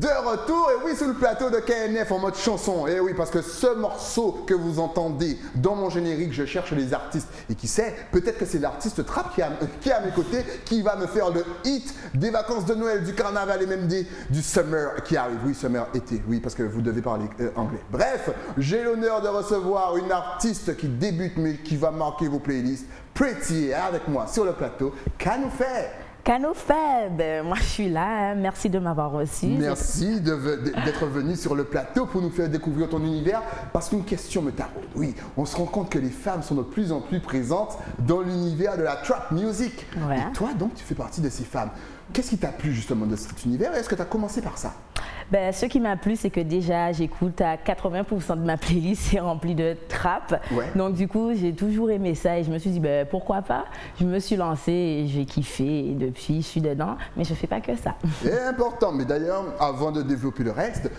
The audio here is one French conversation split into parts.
de retour, et oui, sur le plateau de KNF en mode chanson. Et oui, parce que ce morceau que vous entendez dans mon générique, je cherche les artistes. Et qui sait, peut-être que c'est l'artiste trap qui est à mes côtés, qui va me faire le hit des vacances de Noël, du carnaval et même du summer qui arrive. Oui, summer, été, oui, parce que vous devez parler anglais. Bref, j'ai l'honneur de recevoir une artiste qui débute, mais qui va marquer vos playlists. Pretty avec moi sur le plateau, Kanoufé. Kanoufé, ben, moi je suis là, hein. Merci de m'avoir reçu. Merci d'être venu sur le plateau pour nous faire découvrir ton univers, parce qu'une question me taraude. Oui, on se rend compte que les femmes sont de plus en plus présentes dans l'univers de la trap music. Ouais. Et toi donc, tu fais partie de ces femmes. Qu'est-ce qui t'a plu justement de cet univers et est-ce que tu as commencé par ça? Ben, ce qui m'a plu, c'est que déjà, j'écoute à 80% de ma playlist, c'est rempli de trap. Ouais. Donc du coup, j'ai toujours aimé ça et je me suis dit, ben, pourquoi pas? Je me suis lancée et j'ai kiffé et depuis, je suis dedans. Mais je ne fais pas que ça. C'est important. Mais d'ailleurs, avant de développer le reste,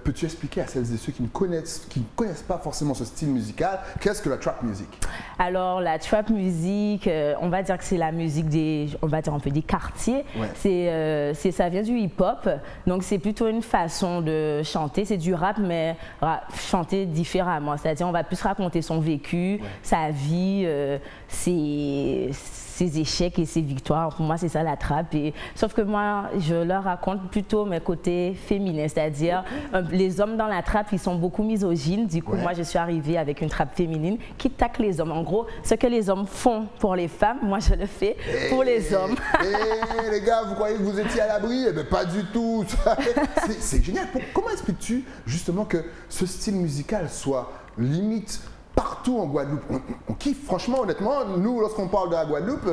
peux-tu expliquer à celles et ceux qui ne connaissent pas forcément ce style musical, qu'est-ce que la trap music? Alors, la trap music, on va dire que c'est la musique on va dire un peu des quartiers. Ouais. Ça vient du hip-hop. Donc c'est plutôt une façon de chanter, c'est du rap mais chanter différemment, c'est-à-dire on va plus raconter son vécu, sa vie, ses échecs et ses victoires. Pour moi c'est ça la trap, sauf que moi je leur raconte plutôt mes côtés féminins, c'est-à-dire les hommes dans la trap ils sont beaucoup misogynes, du coup moi je suis arrivée avec une trap féminine qui tacle les hommes. En gros, ce que les hommes font pour les femmes, moi je le fais pour les hommes. Les gars, vous croyez que vous étiez à l'abri? Eh bien pas du tout. C'est génial. Comment expliques-tu justement que ce style musical soit limite partout en Guadeloupe? On kiffe, franchement, honnêtement, nous, lorsqu'on parle de la Guadeloupe,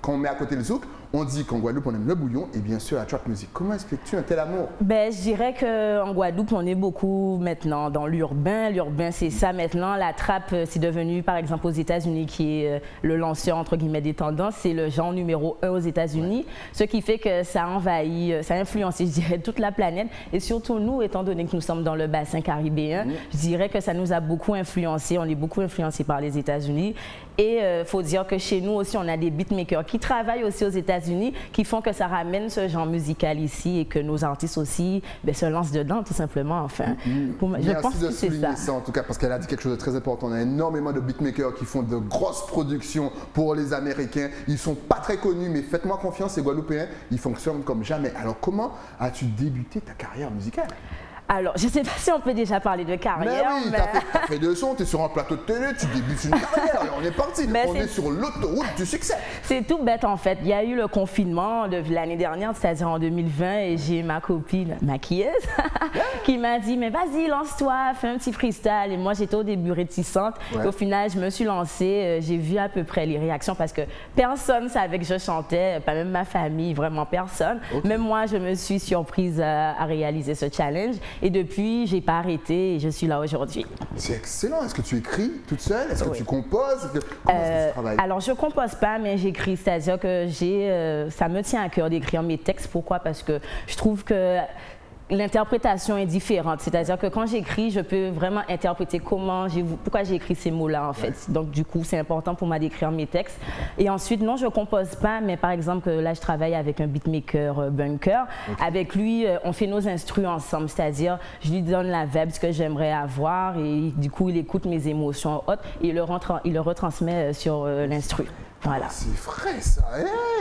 quand on met à côté le zouk, on dit qu'en Guadeloupe, on aime le bouillon et bien sûr la trap music. Comment expliques-tu un tel amour? Ben, je dirais qu'en Guadeloupe, on est beaucoup maintenant dans l'urbain. L'urbain, c'est ça maintenant. La trap, c'est devenu, par exemple, aux États-Unis, qui est le lanceur, entre guillemets, des tendances. C'est le genre numéro 1 aux États-Unis. Ce qui fait que ça envahit, ça influence, je dirais, toute la planète. Et surtout, nous, étant donné que nous sommes dans le bassin caribéen, je dirais que ça nous a beaucoup influencé. On est beaucoup influencé par les États-Unis. Et il faut dire que chez nous aussi, on a des beatmakers qui travaillent aussi aux États-Unis, qui font que ça ramène ce genre musical ici et que nos artistes aussi se lancent dedans, tout simplement. Enfin, je pense que c'est ça. En tout cas, parce qu'elle a dit quelque chose de très important. On a énormément de beatmakers qui font de grosses productions pour les Américains. Ils ne sont pas très connus, mais faites-moi confiance, ces Guadeloupéens, ils fonctionnent comme jamais. Alors, comment as-tu débuté ta carrière musicale? Alors, je ne sais pas si on peut déjà parler de carrière. Mais oui, t'as fait de son, tu es sur un plateau de télé, tu débutes une carrière, on est parti, on est sur l'autoroute du succès. C'est tout bête en fait. Il y a eu le confinement de l'année dernière, c'est-à-dire en 2020, et j'ai ma copine maquilleuse qui m'a dit, mais vas-y, lance-toi, fais un petit freestyle. Et moi, j'étais au début réticente. Et au final, je me suis lancée, j'ai vu à peu près les réactions parce que personne ne savait que je chantais, pas même ma famille, vraiment personne. Même moi, je me suis surprise à réaliser ce challenge. Et depuis, je n'ai pas arrêté et je suis là aujourd'hui. C'est excellent. Est-ce que tu écris toute seule? Est-ce que tu composes? Comment est-ce que tu travailles? Alors, je ne compose pas, mais j'écris. C'est-à-dire que ça me tient à cœur d'écrire mes textes. Pourquoi? Parce que je trouve que l'interprétation est différente, c'est-à-dire que quand j'écris, je peux vraiment interpréter pourquoi j'ai écrit ces mots-là en fait. Donc du coup, c'est important pour moi d'écrire mes textes. Et ensuite, non, je compose pas, mais par exemple, là, je travaille avec un beatmaker Bunker. Avec lui, on fait nos instrus ensemble, c'est-à-dire, je lui donne la vibe, ce que j'aimerais avoir, et du coup, il écoute mes émotions hautes et il le retransmet sur l'instru. Voilà. C'est vrai ça,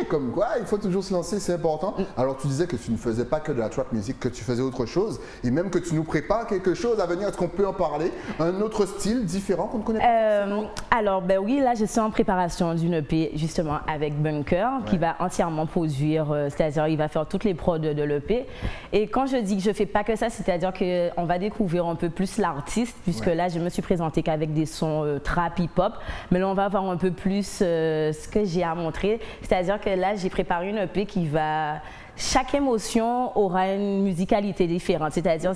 comme quoi il faut toujours se lancer, c'est important. Alors tu disais que tu ne faisais pas que de la trap music, que tu faisais autre chose et même que tu nous prépares quelque chose à venir, est-ce qu'on peut en parler? Un autre style différent qu'on ne connaît pas? Alors ben oui, là je suis en préparation d'une EP justement avec Bunker qui va entièrement produire, c'est-à-dire il va faire toutes les prods de l'EP. Et quand je dis que je ne fais pas que ça, c'est-à-dire qu'on va découvrir un peu plus l'artiste, puisque là je me suis présentée qu'avec des sons trap, hip-hop, mais là on va avoir un peu plus ce que j'ai à montrer, c'est-à-dire que là j'ai préparé une EP qui va... Chaque émotion aura une musicalité différente, c'est-à-dire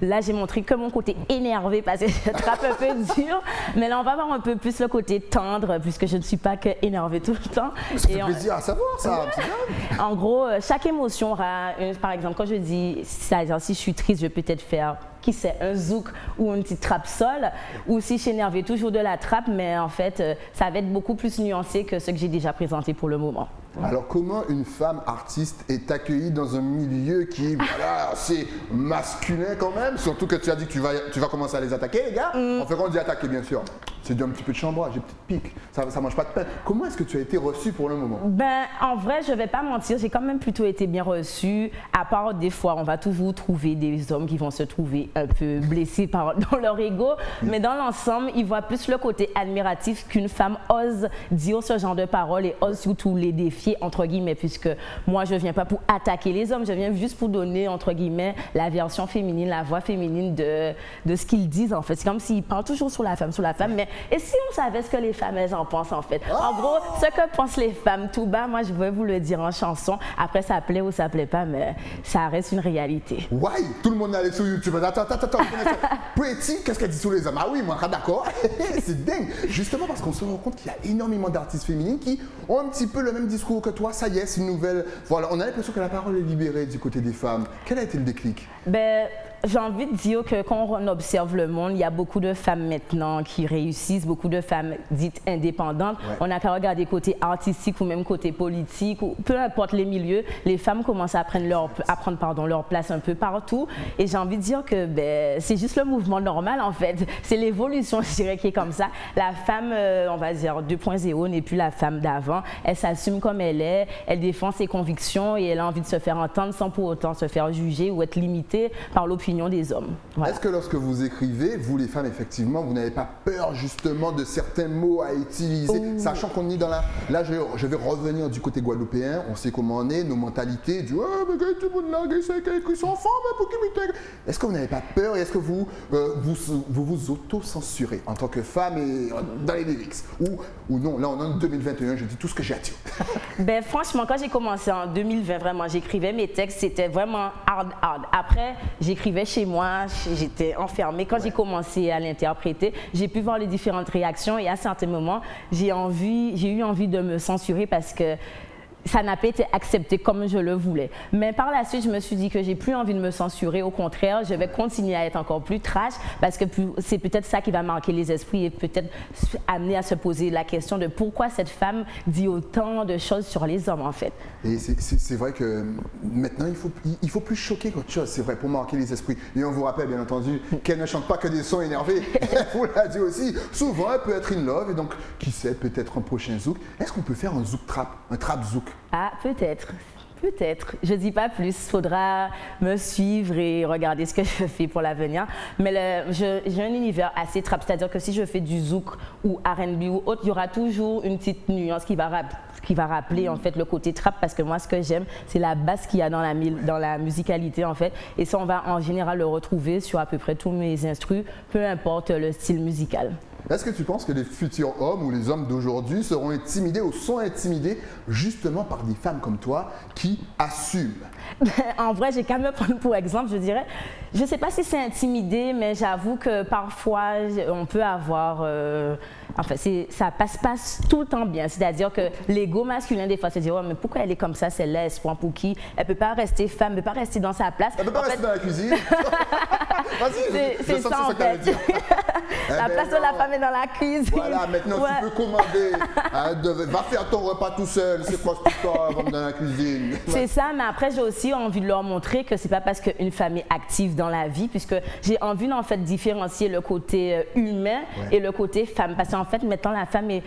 là j'ai montré que mon côté énervé parce que je trappe un peu dur, mais là on va avoir un peu plus le côté tendre puisque je ne suis pas que énervée tout le temps. Ça fait plaisir à savoir ça. En gros, chaque émotion aura, par exemple quand je dis, c'est-à-dire si je suis triste, je vais peut-être faire qui c'est un zouk ou une petite trappe sol, ou si je suis énervée toujours de la trappe, mais en fait, ça va être beaucoup plus nuancé que ce que j'ai déjà présenté pour le moment. Alors, comment une femme artiste est accueillie dans un milieu qui est voilà, assez masculin quand même? Surtout que tu as dit que tu vas commencer à les attaquer, les gars. En fait, quand on dit attaquer, bien sûr, c'est du un petit peu de chambrage, des petites piques. Ça mange pas de pain. Comment est-ce que tu as été reçue pour le moment? Ben, en vrai, je vais pas mentir, j'ai quand même plutôt été bien reçue. À part des fois, on va toujours trouver des hommes qui vont se trouver un peu blessés dans leur ego. Mais dans l'ensemble, ils voient plus le côté admiratif qu'une femme ose dire ce genre de paroles et ose surtout les défier, entre guillemets, puisque moi, je viens pas pour attaquer les hommes, je viens juste pour donner, entre guillemets, la version féminine, la voix féminine de ce qu'ils disent, en fait. C'est comme s'ils parlent toujours sur la femme, mais et si on savait ce que les femmes, elles en pensent, en fait? En gros, ce que pensent les femmes tout bas, moi, je vais vous le dire en chanson. Après, ça plaît ou ça plaît pas, mais ça reste une réalité. Ouais, tout le monde est allé sur YouTube. Attends. Pretty, qu'est-ce qu'elle dit sur les hommes? Ah oui, moi, d'accord. C'est dingue. Justement parce qu'on se rend compte qu'il y a énormément d'artistes féminines qui ont un petit peu le même discours que toi. Ça y est, c'est une nouvelle. Voilà, on a l'impression que la parole est libérée du côté des femmes. Quel a été le déclic? Ben, j'ai envie de dire que quand on observe le monde, il y a beaucoup de femmes maintenant qui réussissent, beaucoup de femmes dites indépendantes. Ouais. On n'a qu'à regarder côté artistique ou même côté politique, ou peu importe les milieux, les femmes commencent à prendre leur place un peu partout. Et j'ai envie de dire que ben, c'est juste le mouvement normal en fait. C'est l'évolution, je dirais, qui est comme ça. La femme, on va dire 2.0 n'est plus la femme d'avant. Elle s'assume comme elle est, elle défend ses convictions et elle a envie de se faire entendre sans pour autant se faire juger ou être limitée par l'opinion des hommes. Voilà. Est-ce que lorsque vous écrivez, vous les femmes, effectivement, vous n'avez pas peur justement de certains mots à utiliser, sachant qu'on est dans la... Là, je vais revenir du côté guadeloupéen, on sait comment on est, nos mentalités, du « Ah, mais tout le monde là, ils sont enfants, mais pour qui m'étaient ?» Est-ce que vous n'avez pas peur et est-ce que vous vous auto-censurez en tant que femme et dans les lyrics ou non? Là, on est en 2021, je dis tout ce que j'ai à dire. Ben, franchement, quand j'ai commencé en 2020, vraiment, j'écrivais mes textes, c'était vraiment hard. Après, j'écrivais chez moi, j'étais enfermée. Quand j'ai commencé à l'interpréter, j'ai pu voir les différentes réactions et à certains moments, j'ai eu envie de me censurer parce que ça n'a pas été accepté comme je le voulais. Mais par la suite, je me suis dit que j'ai plus envie de me censurer. Au contraire, je vais continuer à être encore plus trash parce que c'est peut-être ça qui va marquer les esprits et peut-être amener à se poser la question de pourquoi cette femme dit autant de choses sur les hommes en fait. Et c'est vrai que maintenant, il faut plus choquer qu'autre chose, c'est vrai, pour marquer les esprits. Et on vous rappelle bien entendu qu'elle ne chante pas que des sons énervés. Elle vous l'a dit aussi. Souvent, elle peut être in love et donc, qui sait, peut-être un prochain zouk. Est-ce qu'on peut faire un zouk trap, un trap zouk? Ah, peut-être. Peut-être. Je ne dis pas plus. Il faudra me suivre et regarder ce que je fais pour l'avenir. Mais j'ai un univers assez trap. C'est-à-dire que si je fais du zouk ou R&B ou autre, il y aura toujours une petite nuance qui va rappeler en fait le côté trap parce que moi ce que j'aime c'est la basse qu'il y a dans la musicalité en fait et ça on va en général le retrouver sur à peu près tous mes instrus, peu importe le style musical. Est-ce que tu penses que les futurs hommes ou les hommes d'aujourd'hui seront intimidés ou sont intimidés justement par des femmes comme toi qui assument? En vrai, j'ai qu'à me prendre pour exemple, je dirais. Je ne sais pas si c'est intimidé, mais j'avoue que parfois, on peut avoir... enfin, ça passe pas tout le temps bien. C'est-à-dire que l'ego masculin, des fois, se dit oh, mais pourquoi elle est comme ça, celle-là, elle se prend pour qui? Elle ne peut pas rester femme, elle ne peut pas rester dans sa place. Elle ne peut pas rester dans la cuisine. Vas-y, c'est ça en fait. La place de la femme est dans la cuisine. Voilà, maintenant tu peux commander. Va faire ton repas tout seul. C'est quoi cette histoire dans la cuisine? C'est ça, mais après j'ai aussi envie de leur montrer que c'est pas parce qu'une femme est active dans la vie, puisque j'ai envie d'en fait différencier le côté humain et le côté femme. Parce qu'en fait, maintenant la femme est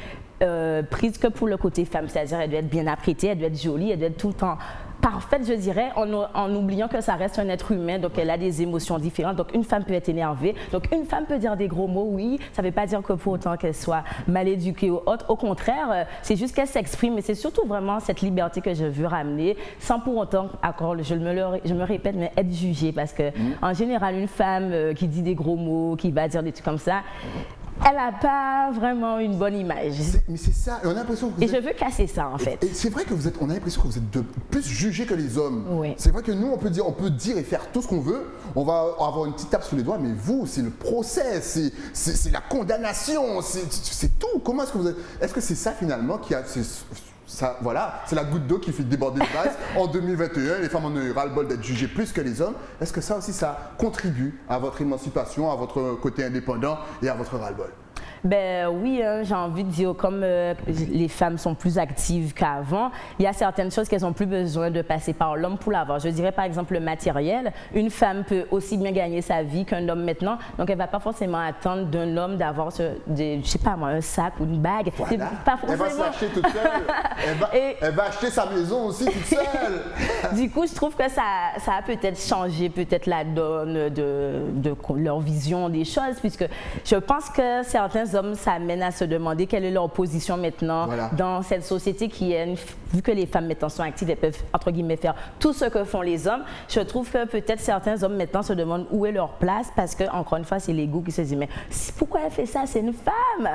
prise que pour le côté femme, c'est-à-dire elle doit être bien apprêtée, elle doit être jolie, elle doit être tout le temps parfaite, je dirais, en oubliant que ça reste un être humain, donc elle a des émotions différentes. Donc une femme peut être énervée, donc une femme peut dire des gros mots, oui, ça ne veut pas dire que pour autant qu'elle soit mal éduquée ou autre. Au contraire, c'est juste qu'elle s'exprime, mais c'est surtout vraiment cette liberté que je veux ramener, sans pour autant, encore, je me répète, mais être jugée, parce que en général, une femme qui dit des gros mots, qui va dire des trucs comme ça, elle n'a pas vraiment une bonne image. Mais c'est ça, et on a l'impression que vous êtes... je veux casser ça en fait. Et c'est vrai que on a l'impression que vous êtes plus jugés que les hommes. Oui. C'est vrai que nous, on peut dire et faire tout ce qu'on veut, on va avoir une petite tape sous les doigts, mais vous, c'est le procès, c'est la condamnation, c'est tout. Comment est-ce que vous êtes... Est-ce que c'est ça finalement qui a... ça, voilà, c'est la goutte d'eau qui fait déborder le vase. En 2021, les femmes en ont eu ras-le-bol d'être jugées plus que les hommes. Est-ce que ça aussi, ça contribue à votre émancipation, à votre côté indépendant et à votre ras-le-bol? Ben oui, hein, j'ai envie de dire, comme les femmes sont plus actives qu'avant, il y a certaines choses qu'elles n'ont plus besoin de passer par l'homme pour l'avoir. Je dirais par exemple le matériel. Une femme peut aussi bien gagner sa vie qu'un homme maintenant, donc elle ne va pas forcément attendre d'un homme d'avoir, je sais pas moi, un sac ou une bague. Voilà. Pas forcément... Elle va s'acheter toute seule. Elle va acheter sa maison aussi toute seule. Du coup, je trouve que ça a peut-être changé peut-être la donne de leur vision des choses, puisque je pense que certains hommes s'amènent à se demander quelle est leur position maintenant dans cette société qui est, vu que les femmes maintenant sont actives, elles peuvent entre guillemets faire tout ce que font les hommes. Je trouve que peut-être certains hommes maintenant se demandent où est leur place parce que, encore une fois, c'est l'ego qui se dit mais pourquoi elle fait ça? C'est une femme.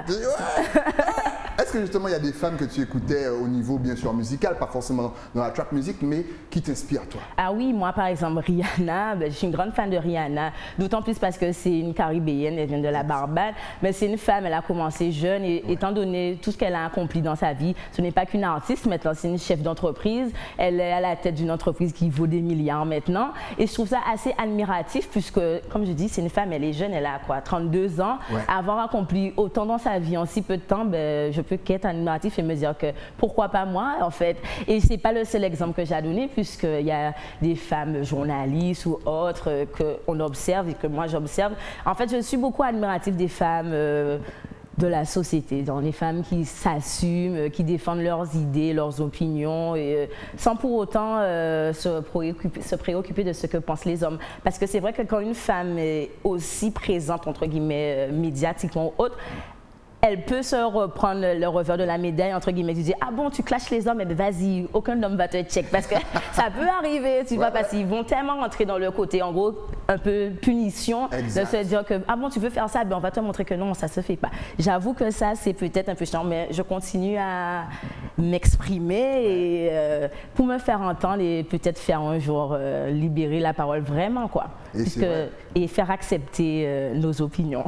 Est-ce que justement il y a des femmes que tu écoutais au niveau bien sûr musical, pas forcément dans la trap music, mais qui t'inspirent toi? Ah oui, moi par exemple Rihanna, je suis une grande fan de Rihanna, d'autant plus parce que c'est une Caribéenne, elle vient de la Barbade, mais c'est une femme, elle a commencé jeune et étant donné tout ce qu'elle a accompli dans sa vie, ce n'est pas qu'une artiste maintenant, c'est une chef d'entreprise, elle est à la tête d'une entreprise qui vaut des milliards maintenant et je trouve ça assez admiratif puisque, comme je dis, c'est une femme, elle est jeune, elle a quoi, 32 ans, avoir accompli autant dans sa vie en si peu de temps, ben, je peux qu'être admiratif et me dire que pourquoi pas moi en fait. Et c'est pas le seul exemple que j'ai à donner puisqu'il y a des femmes journalistes ou autres qu'on observe et que moi j'observe. En fait, je suis beaucoup admiratif des femmes de la société, dans les femmes qui s'assument, qui défendent leurs idées, leurs opinions, et, sans pour autant se préoccuper de ce que pensent les hommes. Parce que c'est vrai que quand une femme est aussi présente, entre guillemets, médiatiquement ou autre, elle peut se reprendre le revers de la médaille, entre guillemets, tu dis ah bon, tu clashes les hommes, eh bien vas-y, aucun homme va te check, parce que ça peut arriver, tu vois, parce qu'ils vont tellement rentrer dans le côté, en gros, un peu punition, de se dire que ah bon, tu veux faire ça, ben on va te montrer que non, ça se fait pas. J'avoue que ça, c'est peut-être un peu chiant, mais je continue à m'exprimer et pour me faire entendre et peut-être faire un jour libérer la parole vraiment, quoi, et faire accepter nos opinions.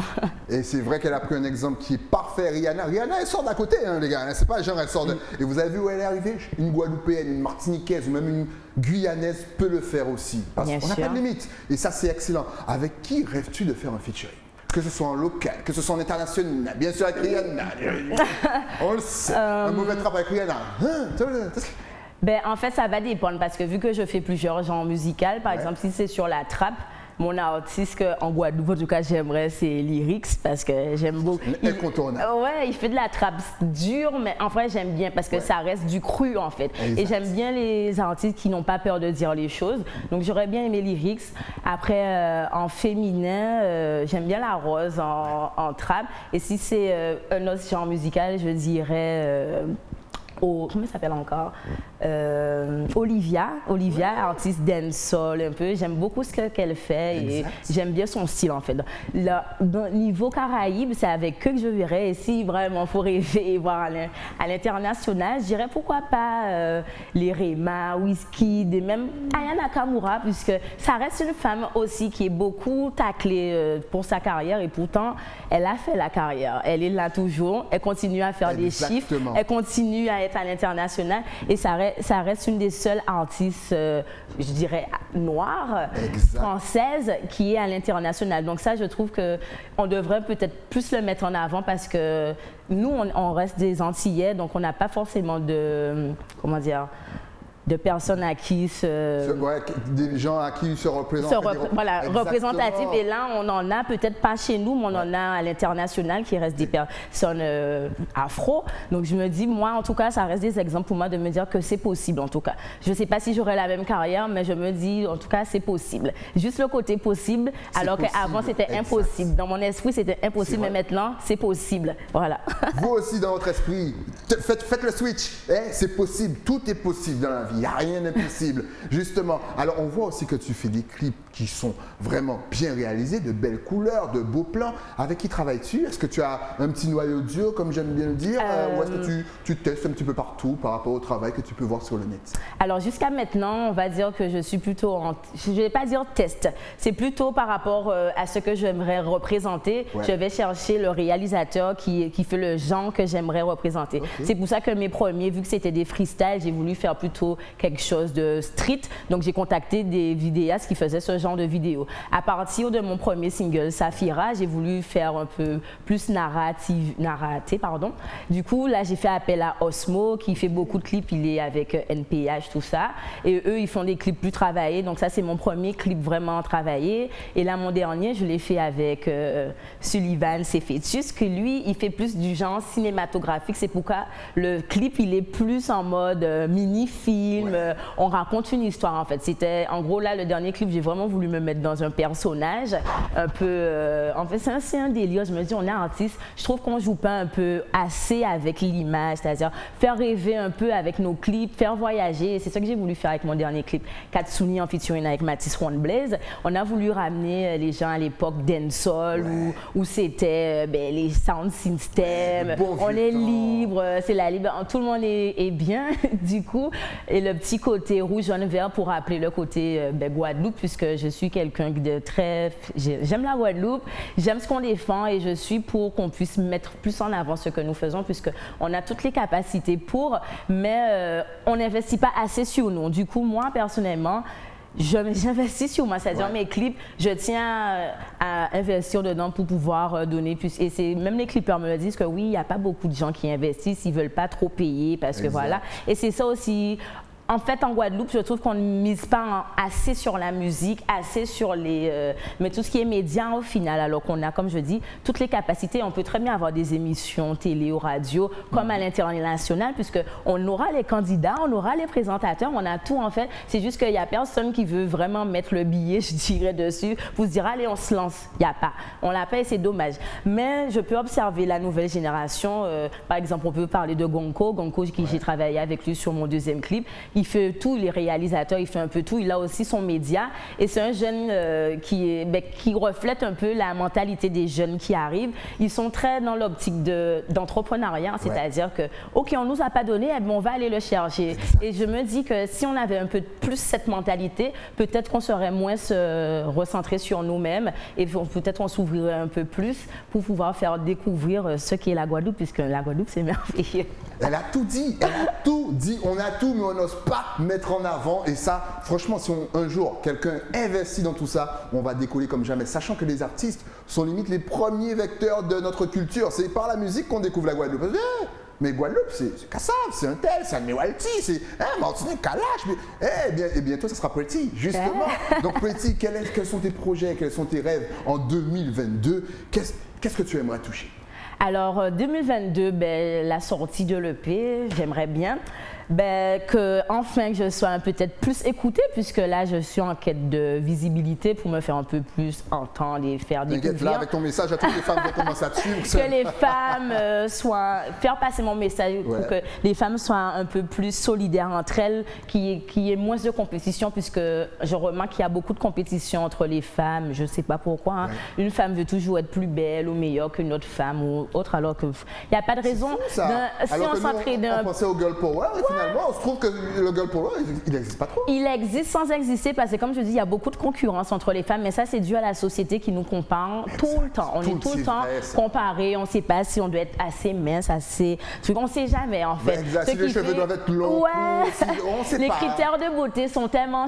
Et c'est vrai qu'elle a pris un exemple qui est parfait, Rihanna. Rihanna, elle sort d'à côté, hein, les gars. C'est pas genre, elle sort de... Et vous avez vu où elle est arrivée? Une Guadeloupéenne, une Martiniquaise ou même une Guyanaise peut le faire aussi. Parce qu'on n'a pas de limite. Et ça, c'est excellent. Avec qui rêves-tu de faire un featuring? Que ce soit en local, que ce soit en international, bien sûr avec Rihanna. On le sait. Un mauvais trap avec Rihanna. Ben, en fait, ça va dépendre parce que vu que je fais plusieurs genres musicaux, par exemple, si c'est sur la trap, mon artiste en Guadeloupe, en tout cas, j'aimerais, c'est Lyrics parce que j'aime beaucoup. Incontournable. Ouais, il fait de la trap dure, mais en vrai, j'aime bien parce que ça reste du cru en fait. Exact. Et j'aime bien les artistes qui n'ont pas peur de dire les choses. Donc, j'aurais bien aimé Lyrics. Après, en féminin, j'aime bien la Rose en trap. Et si c'est un autre genre musical, je dirais. Comment elle s'appelle encore? Olivia, artiste dancehall un peu. J'aime beaucoup ce qu'elle fait et j'aime bien son style en fait. Niveau Caraïbes, c'est avec eux que je verrais. Et si vraiment il faut rêver et voir à l'international, je dirais pourquoi pas les Rema, Wizkid et même Aya Nakamura, puisque ça reste une femme aussi qui est beaucoup taclée pour sa carrière et pourtant elle a fait la carrière. Elle est là toujours, elle continue à faire des chiffres, elle continue à être à l'international et ça reste une des seules artistes, je dirais, noires, françaises qui est à l'international. Donc ça, je trouve qu'on devrait peut-être plus le mettre en avant parce que nous, on reste des Antillais, donc on n'a pas forcément de, comment dire, de personnes à qui des gens à qui se représentent. Voilà, représentatifs. Et là, on en a peut-être pas chez nous, mais on en a à l'international qui reste des personnes afro. Donc je me dis, moi, en tout cas, ça reste des exemples pour moi de me dire que c'est possible, en tout cas. Je ne sais pas si j'aurai la même carrière, mais je me dis, en tout cas, c'est possible. Juste le côté possible, alors qu'avant, c'était impossible. Dans mon esprit, c'était impossible, mais maintenant, c'est possible. Voilà. Vous aussi, dans votre esprit, faites le switch. C'est possible, tout est possible dans la vie. il n'y a rien d'impossible. Justement, alors on voit aussi que tu fais des clips qui sont vraiment bien réalisés, de belles couleurs, de beaux plans. Avec qui travailles-tu? Est-ce que tu as un petit noyau dur, comme j'aime bien le dire, ou est-ce que tu testes un petit peu partout par rapport au travail que tu peux voir sur le net? Alors jusqu'à maintenant, on va dire que je suis plutôt je ne vais pas dire test, c'est plutôt par rapport à ce que j'aimerais représenter. Ouais. Je vais chercher le réalisateur qui fait le genre que j'aimerais représenter. Okay. C'est pour ça que mes premiers, vu que c'était des freestyles, j'ai voulu faire plutôt quelque chose de street. Donc j'ai contacté des vidéastes qui faisaient ce genre de vidéos. À partir de mon premier single, Safira, j'ai voulu faire un peu plus narraté, pardon. Du coup, là, j'ai fait appel à Osmo, qui fait beaucoup de clips, il est avec NPH, tout ça. Et eux, ils font des clips plus travaillés. Donc ça, c'est mon premier clip vraiment travaillé. Et là, mon dernier, je l'ai fait avec Sullivan Cefetus, que lui, il fait plus du genre cinématographique. C'est pourquoi le clip, il est plus en mode mini-film. Ouais. On raconte une histoire, en fait. C'était, en gros, là, le dernier clip, j'ai vraiment voulu me mettre dans un personnage un peu... en fait, c'est un délire. Je me dis, on est artiste. Je trouve qu'on joue pas un peu assez avec l'image, c'est-à-dire faire rêver un peu avec nos clips, faire voyager. C'est ça que j'ai voulu faire avec mon dernier clip, Katsuni en featuring avec Matisse One Blaze. On a voulu ramener les gens à l'époque dancehall, ouais, où c'était les sound systems, bon on est libre, c'est la liberté, tout le monde est bien du coup. Et le petit côté rouge, jaune, vert pour rappeler le côté Guadeloupe, puisque je suis quelqu'un de très... J'aime la Guadeloupe, j'aime ce qu'on défend et je suis pour qu'on puisse mettre plus en avant ce que nous faisons, puisqu'on a toutes les capacités pour, mais on n'investit pas assez sur nous. Du coup, moi, personnellement, j'investis sur moi, c'est-à-dire mes clips, je tiens à investir dedans pour pouvoir donner plus. Et c'est même les clippers me disent que oui, il n'y a pas beaucoup de gens qui investissent, ils ne veulent pas trop payer parce que voilà. Et c'est ça aussi. En fait, en Guadeloupe, je trouve qu'on ne mise pas assez sur la musique, assez sur les... mais tout ce qui est médias au final, alors qu'on a, comme je dis, toutes les capacités. On peut très bien avoir des émissions télé ou radio, comme à l'international, puisqu'on aura les candidats, on aura les présentateurs, on a tout en fait. C'est juste qu'il n'y a personne qui veut vraiment mettre le billet, je dirais, dessus, pour se dire, allez, on se lance. Il n'y a pas. On l'a pas et c'est dommage. Mais je peux observer la nouvelle génération. Par exemple, on peut parler de Gonko, j'ai travaillé avec lui sur mon deuxième clip. Il fait tout, il est réalisateur, il fait un peu tout, il a aussi son média et c'est un jeune qui reflète un peu la mentalité des jeunes qui arrivent. Ils sont très dans l'optique d'entrepreneuriat, c'est-à-dire que, OK, on ne nous a pas donné, eh bien, on va aller le chercher. Exact. Et je me dis que si on avait un peu plus cette mentalité, peut-être qu'on serait moins recentré sur nous-mêmes et peut-être on s'ouvrirait un peu plus pour pouvoir faire découvrir ce qu'est la Guadeloupe, puisque la Guadeloupe, c'est merveilleux. Elle a tout dit, on a tout, mais on n'ose pas mettre en avant. Et ça, franchement, si un jour quelqu'un investit dans tout ça, on va décoller comme jamais. Sachant que les artistes sont limite les premiers vecteurs de notre culture. C'est par la musique qu'on découvre la Guadeloupe. Mais Guadeloupe, c'est Kassav, c'est un tel, c'est un Mewalti, c'est Martinique, Kalash. Et bientôt, ça sera Pretty, justement. Donc, Pretty, quels sont tes projets, quels sont tes rêves en 2022? Qu'est-ce que tu aimerais toucher? Alors, 2022, la sortie de l'EP, j'aimerais bien que je sois peut-être plus écoutée, puisque là, je suis en quête de visibilité pour me faire un peu plus entendre et faire découvrir. Là, avec ton message à toutes les femmes qui vont commencer à te suivre. Que les femmes faire passer mon message pour que les femmes soient un peu plus solidaires entre elles, qu'il y ait moins de compétition, puisque je remarque qu'il y a beaucoup de compétition entre les femmes, je ne sais pas pourquoi. Hein. Une femme veut toujours être plus belle ou meilleure qu'une autre femme ou autre, alors qu'il n'y a pas de raison. Si on s'entraîne on pensait au girl power, finalement, on se trouve que le girl power, il n'existe pas trop. Il existe sans exister, parce que comme je dis, il y a beaucoup de concurrence entre les femmes, mais ça, c'est dû à la société qui nous compare tout le temps. On est tout le temps comparés, on ne sait pas si on doit être assez mince, assez... On ne sait jamais, en fait. Exact, si les cheveux doivent être longs, on ne sait pas. Les critères de beauté sont tellement...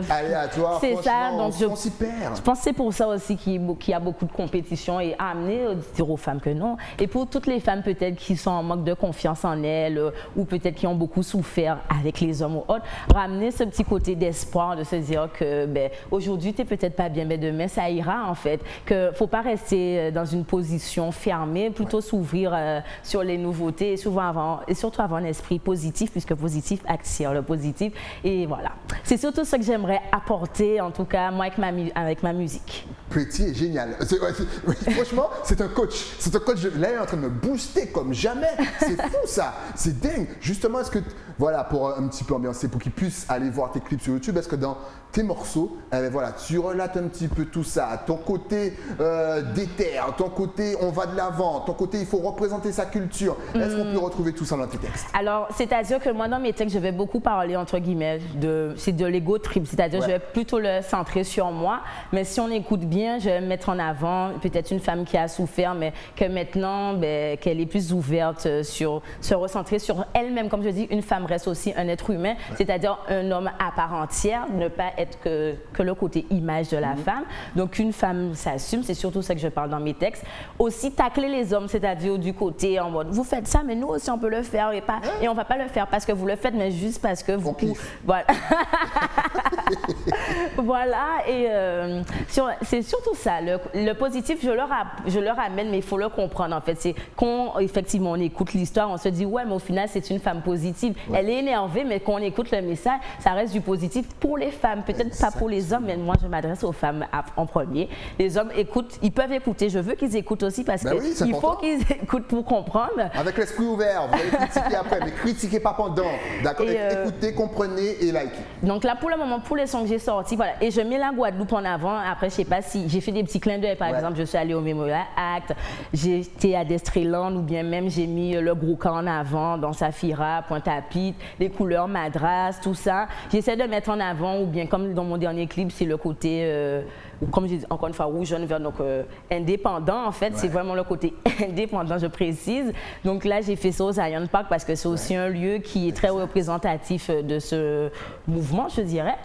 aléatoires, c'est ça, donc on s'y perd. Je pense que c'est pour ça aussi qu'il y a beaucoup de compétition et amener dire aux femmes que non. Et pour toutes les femmes peut-être qui sont en manque de confiance en elles ou peut-être qui ont beaucoup souffert avec les hommes ou autres, ramener ce petit côté d'espoir, de se dire que aujourd'hui tu n'es peut-être pas bien, mais demain ça ira en fait. Qu'il ne faut pas rester dans une position fermée, plutôt s'ouvrir sur les nouveautés et surtout avoir un esprit positif, puisque positif attire le positif. Et voilà. C'est surtout ce que j'aimerais apporter, en tout cas moi avec ma musique. Pretty est génial. Franchement, c'est un coach. C'est un coach. Là, il est en train de me booster comme jamais. C'est fou ça. C'est dingue. Justement, est-ce que voilà, pour un petit peu ambiancer, pour qu'ils puissent aller voir tes clips sur YouTube, est-ce que dans tes morceaux, voilà, tu relates un petit peu tout ça, ton côté déter, ton côté on va de l'avant, ton côté il faut représenter sa culture. Est-ce qu'on peut retrouver tout ça dans tes textes? Alors, c'est-à-dire que moi, dans mes textes, je vais beaucoup parler, entre guillemets, c'est de l'ego trip, c'est-à-dire je vais plutôt le centrer sur moi, mais si on écoute bien, je vais mettre en avant peut-être une femme qui a souffert, mais que maintenant, qu'elle est plus ouverte sur se recentrer sur elle-même. Comme je dis, une femme reste aussi un être humain, c'est-à-dire un homme à part entière, ne pas être que le côté image de la femme. Donc, une femme s'assume, c'est surtout ça que je parle dans mes textes. Aussi, tacler les hommes, c'est-à-dire du côté en mode, vous faites ça, mais nous aussi on peut le faire et on va pas le faire parce que vous le faites, mais juste parce que vous... Voilà. Voilà, et c'est surtout ça. Le positif, je le ramène, mais il faut le comprendre en fait. C'est quand effectivement on écoute l'histoire, on se dit ouais, mais au final c'est une femme positive. Elle est énervée, mais quand on écoute le message, ça reste du positif pour les femmes, peut-être pas pour les hommes, mais moi je m'adresse aux femmes en premier. Les hommes écoutent, ils peuvent écouter. Je veux qu'ils écoutent aussi parce qu'il faut qu'ils écoutent pour comprendre. Avec l'esprit ouvert, vous allez critiquer après, mais critiquez pas pendant. D'accord, écoutez, comprenez et likez. Donc là, pour le moment, pour les sons que j'ai sortis, voilà, et je mets la Guadeloupe en avant. Après, je sais pas si j'ai fait des petits clins d'œil, par exemple, je suis allée au Memorial Act, j'ai été à Destreland, ou bien même j'ai mis le gros camp en avant dans Safira, Pointe-à-Pitre, les couleurs Madras, tout ça. J'essaie de mettre en avant, ou bien comme dans mon dernier clip, c'est le côté, comme je dis encore une fois, rouge, jaune, vert, donc indépendant en fait, c'est vraiment le côté indépendant, je précise. Donc là, j'ai fait ça au Zion Park parce que c'est aussi un lieu qui est très représentatif de ce mouvement, je dirais.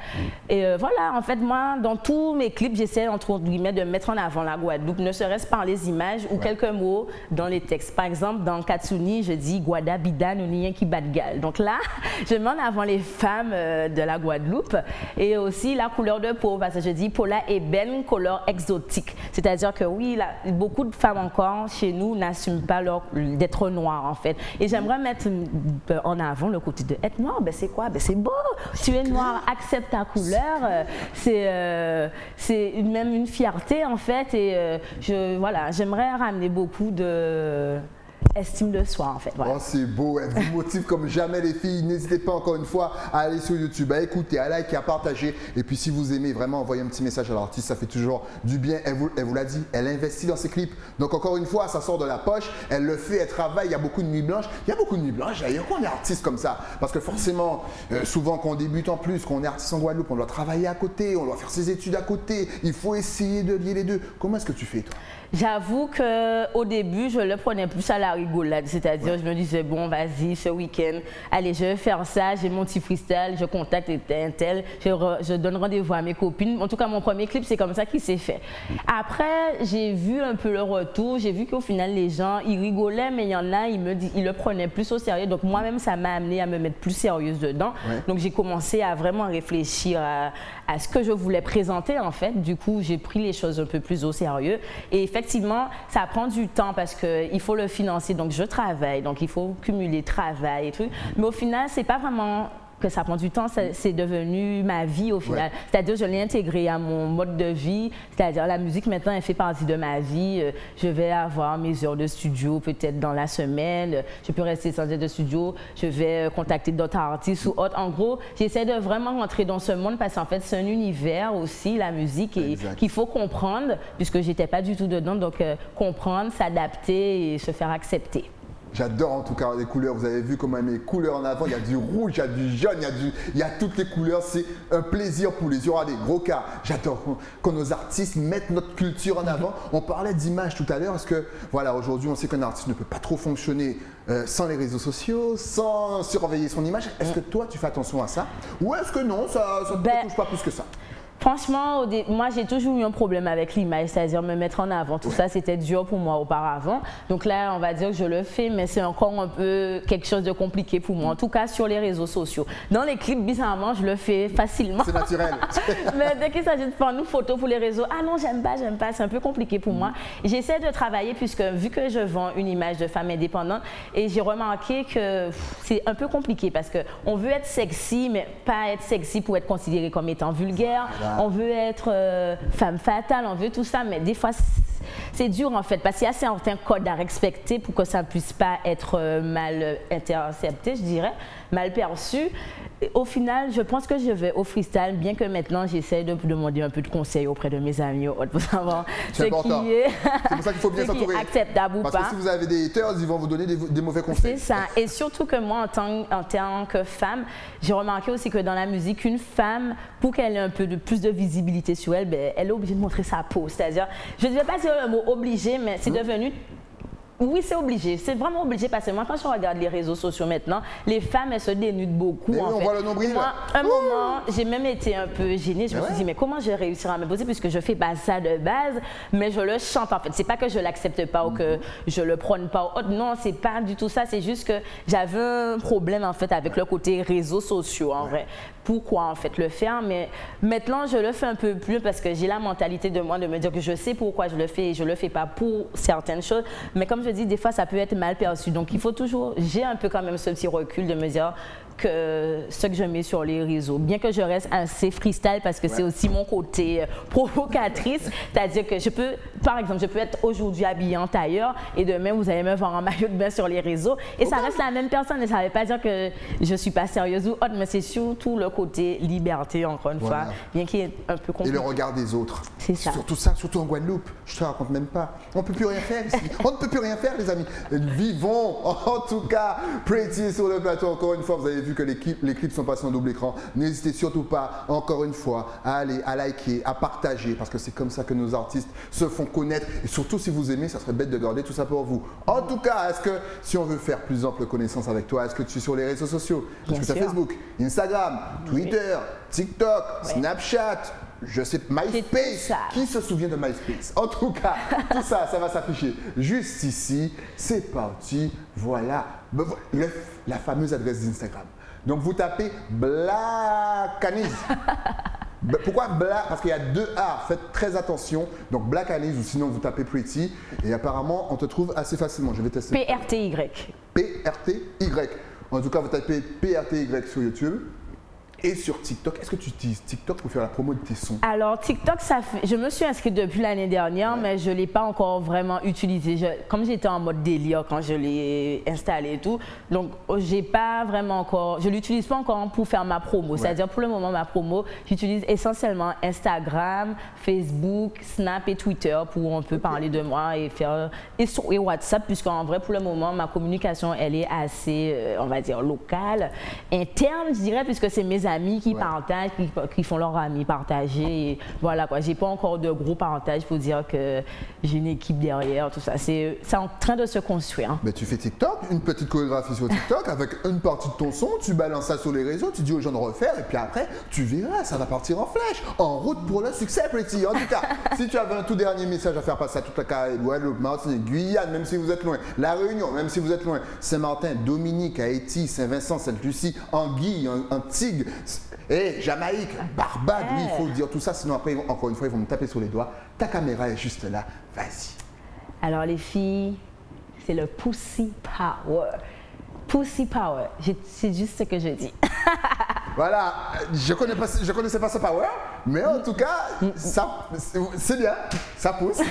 Et voilà, en fait, moi, dans tous mes clips, j'essaie, entre guillemets, de mettre en avant la Guadeloupe, ne serait-ce par les images ou quelques mots dans les textes. Par exemple, dans Katsuni, je dis « Guada, Bida, Nounien qui bat de gal ». Donc là, je mets en avant les femmes de la Guadeloupe et aussi la couleur de peau, parce que je dis « Pola ébène, couleur exotique ». C'est-à-dire que oui, là, beaucoup de femmes encore chez nous n'assument pas d'être noires, en fait. Et j'aimerais mettre en avant le côté de être noir, c'est quoi? C'est beau, tu es noir, accepte ta couleur, c'est même une fierté en fait, et voilà, j'aimerais ramener beaucoup de estime de soi en fait. Voilà. Oh, c'est beau, elle vous motive comme jamais les filles. N'hésitez pas encore une fois à aller sur YouTube, à écouter, à liker, à partager. Et puis si vous aimez vraiment envoyer un petit message à l'artiste, ça fait toujours du bien. Elle vous l'a dit, elle investit dans ses clips. Donc encore une fois, ça sort de la poche, elle le fait, elle travaille, il y a beaucoup de nuits blanches. Il y a beaucoup de nuits blanches d'ailleurs quand on est artiste comme ça. Parce que forcément, souvent quand on débute en plus, quand on est artiste en Guadeloupe, on doit travailler à côté, on doit faire ses études à côté. Il faut essayer de lier les deux. Comment est-ce que tu fais toi? J'avoue qu'au début, je le prenais plus à la rigolade, c'est-à-dire je me disais, bon, vas-y, ce week-end, allez, je vais faire ça, j'ai mon petit freestyle, je contacte un tel, je donne rendez-vous à mes copines. En tout cas, mon premier clip, c'est comme ça qu'il s'est fait. Après, j'ai vu un peu le retour, j'ai vu qu'au final, les gens, ils rigolaient, mais il y en a, ils le prenaient plus au sérieux. Donc moi-même, ça m'a amené à me mettre plus sérieuse dedans. Donc j'ai commencé à vraiment réfléchir à ce que je voulais présenter, en fait. Du coup, j'ai pris les choses un peu plus au sérieux. Et effectivement, ça prend du temps parce qu'il faut le financer. Donc, je travaille. Donc, il faut cumuler travail et tout. Mais au final, c'est pas vraiment que ça prend du temps, c'est devenu ma vie au final. C'est-à-dire, je l'ai intégré à mon mode de vie. C'est-à-dire, la musique, maintenant, elle fait partie de ma vie. Je vais avoir mes heures de studio peut-être dans la semaine. Je peux rester sans heures de studio. Je vais contacter d'autres artistes ou autres. En gros, j'essaie de vraiment rentrer dans ce monde parce qu'en fait, c'est un univers aussi, la musique, et qu'il faut comprendre, puisque j'étais pas du tout dedans. Donc, comprendre, s'adapter et se faire accepter. J'adore en tout cas les couleurs, vous avez vu comment elle met les couleurs en avant, il y a du rouge, il y a du jaune, il y a toutes les couleurs, c'est un plaisir pour les yeux. Regardez, gros cas, j'adore quand nos artistes mettent notre culture en avant. On parlait d'image tout à l'heure, parce que voilà, aujourd'hui on sait qu'un artiste ne peut pas trop fonctionner sans les réseaux sociaux, sans surveiller son image. Est-ce que toi tu fais attention à ça ou est-ce que non, ça ne te touche pas plus que ça? Franchement, moi j'ai toujours eu un problème avec l'image, c'est-à-dire me mettre en avant. Tout ça, c'était dur pour moi auparavant. Donc là, on va dire que je le fais, mais c'est encore un peu quelque chose de compliqué pour moi. En tout cas, sur les réseaux sociaux. Dans les clips, bizarrement, je le fais facilement. C'est naturel. Mais dès qu'il s'agit de prendre une photo pour les réseaux, ah non, j'aime pas, c'est un peu compliqué pour moi. J'essaie de travailler puisque vu que je vends une image de femme indépendante, et j'ai remarqué que c'est un peu compliqué parce qu'on veut être sexy, mais pas être sexy pour être considéré comme étant vulgaire. On veut être femme fatale, on veut tout ça, mais des fois, c'est dur en fait, parce qu'il y a certains codes à respecter pour que ça ne puisse pas être mal intercepté, je dirais, mal perçu. Et au final, je pense que je vais au freestyle, bien que maintenant j'essaie de demander un peu de conseils auprès de mes amis pour savoir ce qui est, c'est pour ça qu'il faut bien s'entourer. Acceptable ou pas. Parce que si vous avez des haters, ils vont vous donner des mauvais conseils. C'est ça. Et surtout que moi, en tant que femme, j'ai remarqué aussi que dans la musique, une femme, pour qu'elle ait un peu plus de visibilité sur elle, ben, elle est obligée de montrer sa peau. C'est-à-dire, je ne vais pas dire le mot obligé, mais c'est devenu... Oui, c'est obligé. C'est vraiment obligé parce que moi, quand je regarde les réseaux sociaux maintenant, les femmes, elles se dénudent beaucoup. Mais oui, on voit le nombril. Moi, un moment, j'ai même été un peu gênée. Je me suis dit, mais comment je vais réussir à me poser puisque je fais pas ça de base, mais je le chante en fait. C'est pas que je l'accepte pas ou que je le prône pas ou autre. Non, c'est pas du tout ça. C'est juste que j'avais un problème en fait avec le côté réseaux sociaux en vrai. Pourquoi en fait le faire? Mais maintenant, je le fais un peu plus parce que j'ai la mentalité de moi de me dire que je sais pourquoi je le fais et je le fais pas pour certaines choses. Mais comme je dis, des fois, ça peut être mal perçu. Donc, il faut toujours, j'ai un peu quand même ce petit recul de me dire que ce que je mets sur les réseaux, bien que je reste assez freestyle parce que c'est aussi mon côté provocatrice, c'est-à-dire que je peux, par exemple, je peux être aujourd'hui habillée en tailleur et demain, vous allez me voir en maillot de bain sur les réseaux et ça reste la même personne et ça ne veut pas dire que je suis pas sérieuse ou autre, mais c'est surtout le côté liberté, encore une fois, bien qu'il est un peu compliqué. Et le regard des autres. C'est ça. Surtout ça, surtout en Guadeloupe. Je te raconte même pas. On ne peut plus rien faire ici. On ne peut plus rien faire, les amis. Vivons, en tout cas, Pretty sur le plateau. Encore une fois, vous avez vu que les clips sont passés en double écran. N'hésitez surtout pas, encore une fois, à aller, à liker, à partager, parce que c'est comme ça que nos artistes se font connaître. Et surtout, si vous aimez, ça serait bête de garder tout ça pour vous. En tout cas, est-ce que, si on veut faire plus ample connaissance avec toi, est-ce que tu es sur les réseaux sociaux? Est-ce que tu as Facebook, Instagram, Twitter, TikTok, Snapchat, je sais, MySpace. Qui se souvient de MySpace? En tout cas, tout ça, ça va s'afficher juste ici. C'est parti. Voilà. La fameuse adresse d'Instagram. Donc, vous tapez Black Anis. Pourquoi Black? Parce qu'il y a deux A. Faites très attention. Donc, Black Anis ou sinon, vous tapez Pretty. Et apparemment, on te trouve assez facilement. Je vais tester. PRTY. PRTY. En tout cas, vous tapez PRTY sur YouTube. Et sur TikTok, est-ce que tu utilises TikTok pour faire la promo de tes sons? Alors TikTok, je me suis inscrite depuis l'année dernière, mais je ne l'ai pas encore vraiment utilisé. Comme j'étais en mode délire quand je l'ai installé et tout, donc j'ai pas vraiment encore, je ne l'utilise pas encore pour faire ma promo. C'est-à-dire pour le moment, ma promo, j'utilise essentiellement Instagram, Facebook, Snap et Twitter pour un peu parler de moi et faire et WhatsApp, puisqu'en vrai, pour le moment, ma communication, elle est assez, on va dire, locale, interne, je dirais, puisque c'est mes amis qui partagent, qui font leurs amis partager. Et voilà quoi, j'ai pas encore de gros partage pour dire que j'ai une équipe derrière, tout ça. C'est en train de se construire. Mais tu fais TikTok, une petite chorégraphie sur TikTok avec une partie de ton son, tu balances ça sur les réseaux, tu dis aux gens de refaire et puis après, tu verras, ça va partir en flèche, en route pour le succès, Pretty. En tout cas, si tu avais un tout dernier message à faire passer à toute la Caraïbe, Guadeloupe, Martinique, Guyane, même si vous êtes loin, La Réunion, même si vous êtes loin, Saint-Martin, Dominique, Haïti, Saint-Vincent, Sainte-Lucie, Anguille, Antigua, et Jamaïque, Barbade, oui, il faut dire tout ça, sinon après, encore une fois, ils vont me taper sur les doigts. Ta caméra est juste là, vas-y. Alors les filles, c'est le Pussy Power. Pussy Power, c'est juste ce que je dis. Voilà, je connaissais pas ce power, mais en tout cas, c'est bien, ça pousse.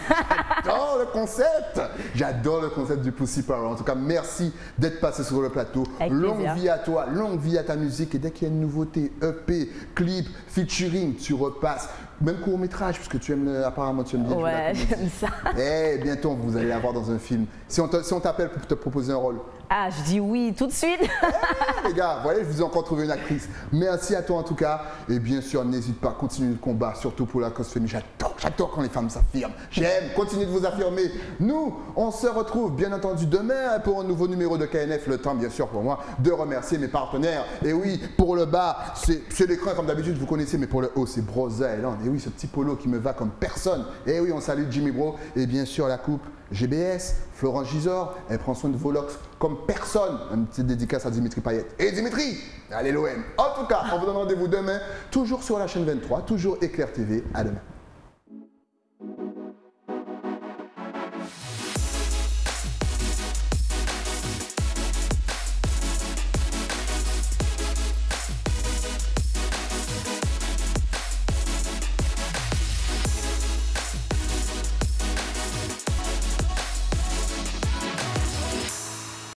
J'adore le concept. J'adore le concept du Pussy Power. En tout cas, merci d'être passé sur le plateau. Longue vie à toi, longue vie à ta musique. Et dès qu'il y a une nouveauté, EP, clip, featuring, tu repasses. Même court-métrage, puisque tu aimes, apparemment tu aimes bien. Ouais, j'aime ça. Et bientôt, vous allez l'avoir dans un film. Si on t'appelle pour te proposer un rôle. Ah, je dis oui, tout de suite. Les gars, vous voyez, je vous ai encore trouvé une actrice. Merci à toi en tout cas. Et bien sûr, n'hésite pas à continuer le combat, surtout pour la cause féminine. J'adore quand les femmes s'affirment. J'aime, continuez de vous affirmer. Nous, on se retrouve bien entendu demain pour un nouveau numéro de KNF. Le temps, bien sûr, pour moi, de remercier mes partenaires. Et oui, pour le bas, c'est l'écran comme d'habitude, vous connaissez, mais pour le haut, c'est Brosa Island. Et oui, ce petit polo qui me va comme personne. Et oui, on salue Jimmy Bro. Et bien sûr, la coupe GBS, Florence Gisors, elle prend soin de Volox comme personne. Une petite dédicace à Dimitri Payet. Et Dimitri, allez l'OM. En tout cas, on vous donne rendez-vous demain, toujours sur la chaîne 23, toujours Éclair TV. À demain.